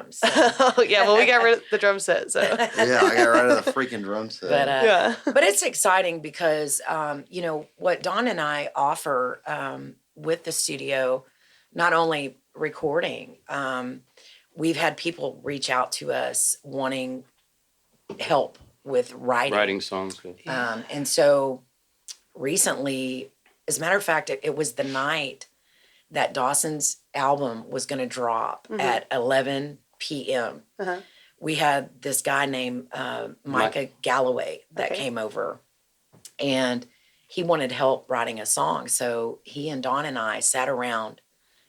drums. So. Oh, yeah, well, we got rid of the drum set, so. Yeah, I got rid of the freaking drum set. But, Yeah. but it's exciting because, what Don and I offer with the studio, not only recording, we've had people reach out to us wanting help with writing songs. And so recently, as a matter of fact, it was the night that Dawson's album was going to drop at 11 p.m. We had this guy named Micah Galloway that came over, and he wanted help writing a song. So he and Don and I sat around,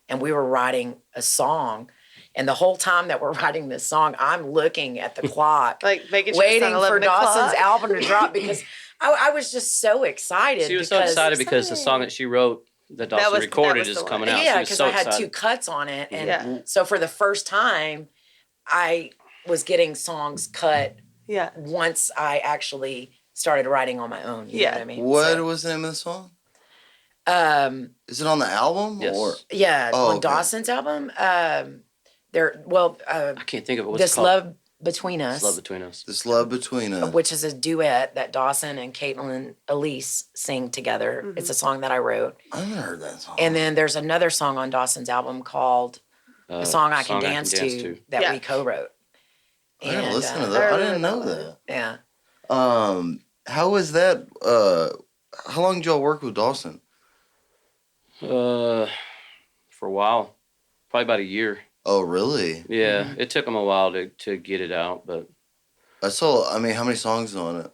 and we were writing a song. And the whole time that we're writing this song, I'm looking at the clock, Like making sure waiting it's not for 11 o'clock. Dawson's album to drop because I was just so excited. She was so excited because the song that she wrote that Dawson recorded is coming out. Yeah, because I had 2 cuts on it. And so for the first time, I was getting songs cut once I actually started writing on my own. You know what I mean? What was the name of the song? Is it on the album? Yes. Or? Yeah, on Dawson's album. I can't think of it. This Love Between Us. This Love Between Us. This Love Between Us. Which is a duet that Dawson and Caitlin Elise sing together. It's a song that I wrote. I haven't heard that song. And then there's another song on Dawson's album called A Song I Can Dance To that we co-wrote. I didn't listen to that. I didn't know that. Yeah. How was that? How long did y'all work with Dawson? For a while. Probably about a year. Oh, really? Yeah, it took them a while to get it out, but... how many songs on it?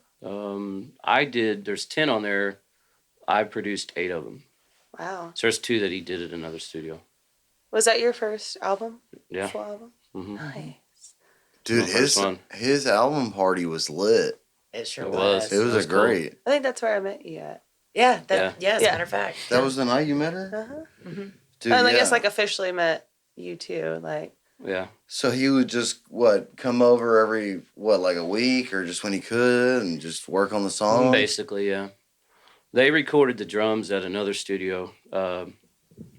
There's 10 on there. I produced 8 of them. Wow. So there's 2 that he did at another studio. Was that your first album? Yeah. Full album? Mm-hmm. Nice. Dude, his album party was lit. It sure was. It was great. I think that's where I met you at. Yeah, as a matter of fact. That was the night you met her? Uh-huh. Dude, I guess officially met you too, Yeah. So he would just, come over every, a week or just when he could and just work on the song? Basically, yeah. They recorded the drums at another studio.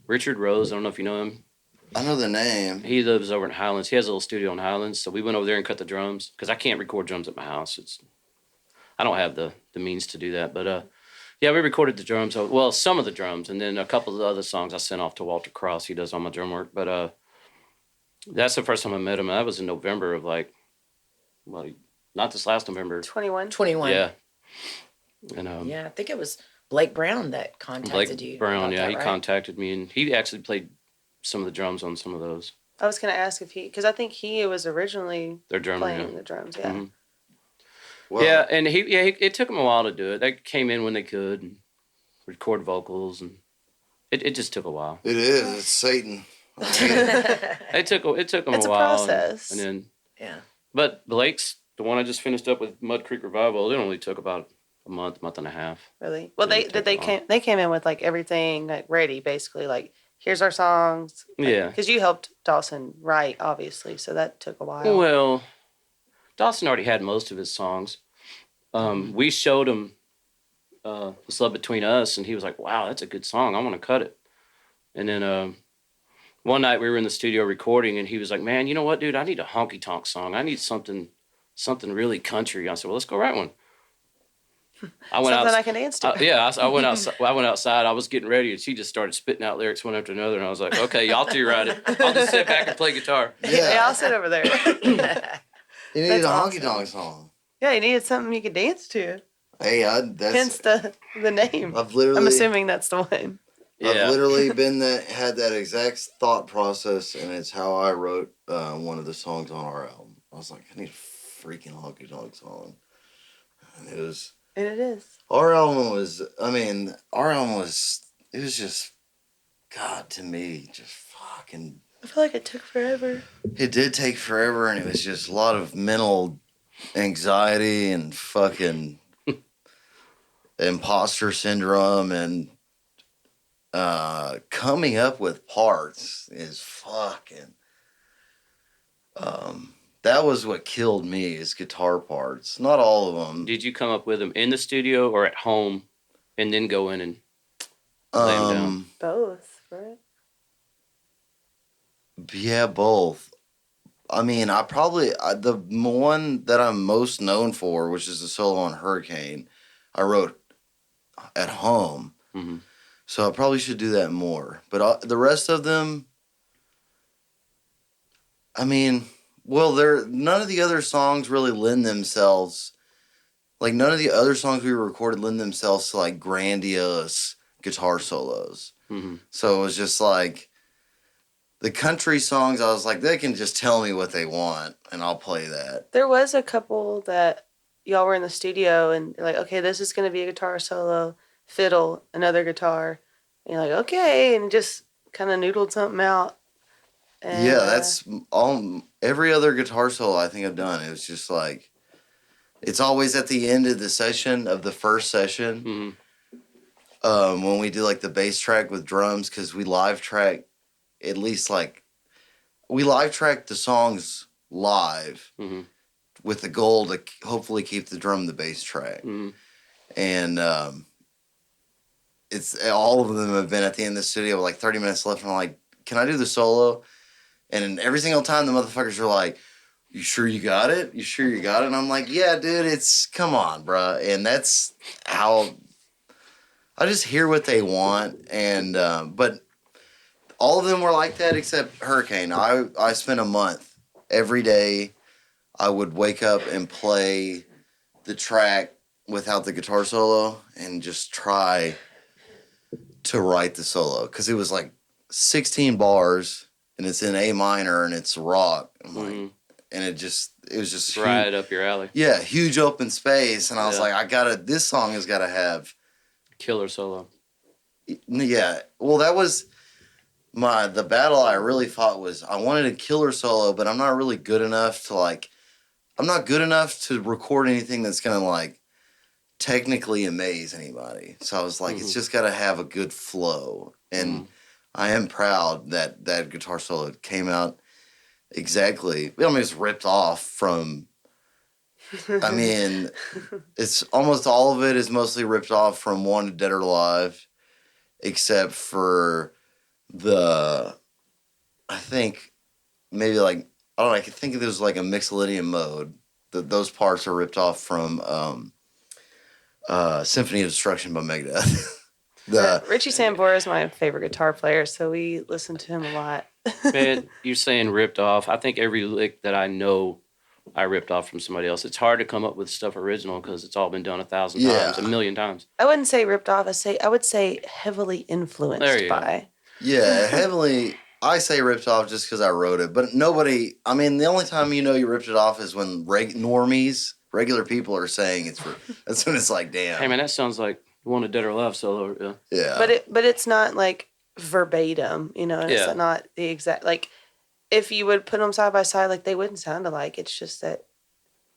Richard Rose, I don't know if you know him. I know the name. He lives over in Highlands. He has a little studio in Highlands, so we went over there and cut the drums because I can't record drums at my house. I don't have the means to do that, but yeah, we recorded the drums. Well, some of the drums, and then a couple of the other songs I sent off to Walter Cross. He does all my drum work, but that's the first time I met him. That was in November of not this last November. 21. Yeah. And I think it was Blake Brown that contacted you. Blake Brown, yeah, he right? contacted me, and he actually played some of the drums on some of those. I was going to ask because I think he was originally playing the drums, yeah. Mm-hmm. Well, yeah, and it took him a while to do it. They came in when they could and record vocals, and it just took a while. It is. It's Satan. It took them it's a while. It's a process. And then, But Blake's, the one I just finished up with Mud Creek Revival, it only took about a month and a half. Really? Well, they came in with everything ready, basically, here's our songs. Yeah. Because you helped Dawson write, obviously, so that took a while. Well, Dawson already had most of his songs. We showed him This Love Between Us, and he was like, wow, that's a good song. I want to cut it. And then one night we were in the studio recording, and he was like, man, you know what, dude? I need a honky-tonk song. I need something really country. I said, well, let's go write one. I can dance to. I went outside. I went outside. I was getting ready, and she just started spitting out lyrics one after another. And I was like, "Okay, y'all 2 write it. I'll just sit back and play guitar." Yeah, I'll sit over there. You needed a honky-tonk song. Yeah, you needed something you could dance to. Hey, hence the name. I'm assuming that's the one. Yeah. I've literally had that exact thought process, and it's how I wrote one of the songs on our album. I was like, I need a freaking honky-tonk song, and it was. And it is. Our album was, it was just, God, to me, just fucking. I feel like it took forever. It did take forever, and it was just a lot of mental anxiety and fucking imposter syndrome, and coming up with parts is fucking. That was what killed me, is guitar parts. Not all of them. Did you come up with them in the studio or at home, and then go in and lay them down? Both, right? Yeah, both. I mean, the one that I'm most known for, which is the solo on Hurricane, I wrote at home. Mm-hmm. So I probably should do that more. But the rest of them, I mean, well, none of the other songs really lend themselves. Like, none of the other songs we recorded lend themselves to, like, grandiose guitar solos. Mm-hmm. So it was just like, the country songs, I was like, they can just tell me what they want, and I'll play that. There was a couple that y'all were in the studio and you're like, okay, this is going to be a guitar solo, fiddle, another guitar. And you're like, okay, and just kind of noodled something out. And, Yeah, that's every other guitar solo I think I've done. It was just like, it's always at the end of the session, of the first session, when we do like the bass track with drums, because we live track at least like, we live track the songs live with the goal to hopefully keep the drum the bass track. And it's all of them have been at the end of the studio with like 30 minutes left, and I'm like, can I do the solo? And every single time the motherfuckers are like, you sure you got it? You sure you got it? And I'm like, yeah, dude, come on, bruh. And that's how I just hear what they want. And, but all of them were like that except Hurricane. I spent a month every day. I would wake up and play the track without the guitar solo and just try to write the solo. Cause it was like 16 bars and it's in A minor and it's rock. I'm like, and it was just right up your alley. Yeah, huge open space, and I was like, this song has got to have killer solo. Yeah, well, that was the battle I really fought was I wanted a killer solo, but I'm not really good enough to I'm not good enough to record anything that's gonna like technically amaze anybody. So I was like, it's just got to have a good flow, and I am proud that that guitar solo came out. Exactly. I mean, it's ripped off from. I mean, it's almost all of it is mostly ripped off from Wanted Dead or Alive, except for I think maybe like I don't know. I could think of there's like a Mixolydian mode. Those parts are ripped off from Symphony of Destruction by Megadeth. Richie Sambora is my favorite guitar player, so we listen to him a lot. Man, you're saying ripped off. I think every lick that I know, I ripped off from somebody else. It's hard to come up with stuff original because it's all been done 1,000 times, 1,000,000 times. I wouldn't say ripped off. I would say heavily influenced by. Yeah, heavily. I say ripped off just because I wrote it, but nobody. I mean, the only time you know you ripped it off is when normies, regular people, are saying it's. That's when it's like, damn. Hey man, that sounds like Wanted Dead or Alive solo. Yeah. Yeah. But it's not like verbatim, you know. It's not the exact like. If you would put them side by side, like they wouldn't sound alike. It's just that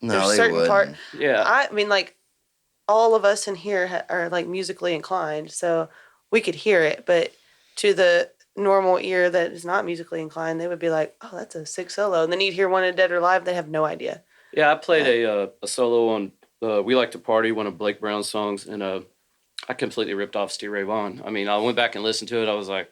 no, there's certain part. Yeah. I mean, like all of us in here are like musically inclined, so we could hear it. But to the normal ear that is not musically inclined, they would be like, "Oh, that's a sick solo," and then you'd hear Wanted Dead or Alive. They have no idea. Yeah, I played a solo on "We Like to Party," one of Blake Brown's songs, and I completely ripped off Steve Ray Vaughan. I mean, I went back and listened to it. I was like,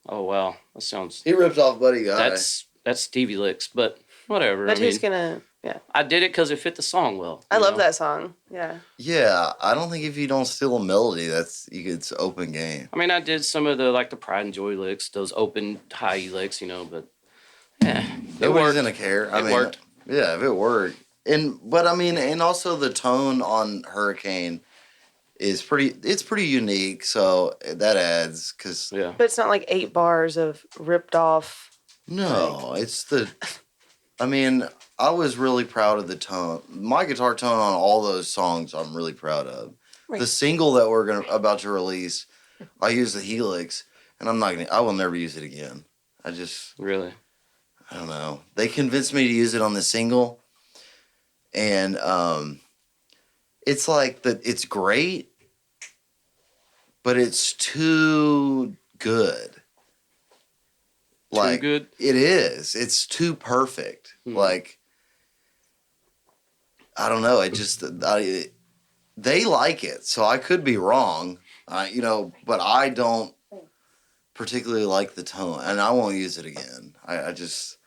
oh wow, that sounds. He ripped off Buddy Guy. That's Stevie licks, but whatever. But who's gonna? Yeah, I did it because it fit the song well. I love that song. Yeah. Yeah, I don't think if you don't steal a melody, it's open game. I mean, I did some of the Pride and Joy licks, those open high E licks, but yeah, nobody's gonna care. It worked. Yeah, if it worked, but also the tone on Hurricane is pretty. It's pretty unique, so that adds because. Yeah. But it's not like 8 bars of ripped off. No, it's the. I mean, I was really proud of the tone. My guitar tone on all those songs, I'm really proud of. Right. The single that we're about to release, I use the Helix, and I will never use it again. Really? I don't know. They convinced me to use it on the single, and it's like that. It's great, but it's too good. Too good? It is. It's too perfect. Like, I don't know. They like it, so I could be wrong, but I don't particularly like the tone, and I won't use it again. I just,